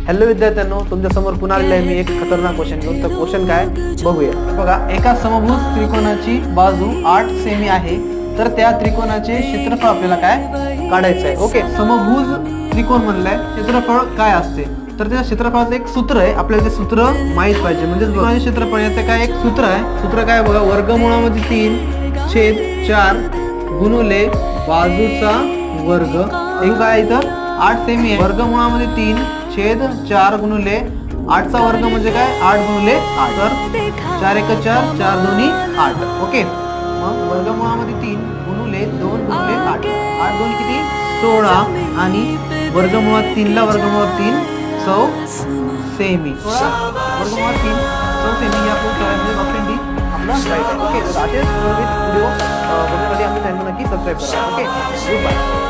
Hello विद्यार्थ्यांनो, तुमच्या समोर पुन्हा आलेला आहे मी एक खतरनाक क्वेश्चन घेऊन. तर क्वेश्चन काय बघूया. बघा, एका समभुज त्रिकोणाची बाजू 8 सेमी आहे, तर त्या त्रिकोणाचे क्षेत्रफळ आपल्याला काय काढायचं आहे. ओके, समभुज त्रिकोण म्हणलाय, क्षेत्रफळ काय असते तर त्या क्षेत्रफळाचं एक सूत्र आहे. आपल्याला ते सूत्र माहित पाहिजे. म्हणजे क्षेत्रफळ याचं काय एक सूत्र आहे. सूत्र काय बघा, वर्गमुळामध्ये 3/4 गुणुले बाजूचा वर्ग. एक काय इथं 8 सेमी आहे, वर्गमुळामध्ये 3/4 गुणुले 8चा वर्ग म्हणजे काय 8 गुणुले 8, तर 4 1 4, 4 2 8. ओके, मग वर्गमुळामध्ये 3 गुणुले 2 गुणुले 8, 8 2 किती 16 आणि वर्गमुळात 3 ला वर्गमुळात 3 6 सेमी. 16 वर्गमुळात 3 6 सेमी या ऑप्शन डी आपला राईट आहे. ओके, तर असेच व्हिडिओ बघण्यासाठी आमच्या चॅनल नक्की सबस्क्राईब करा. Okay, good bye.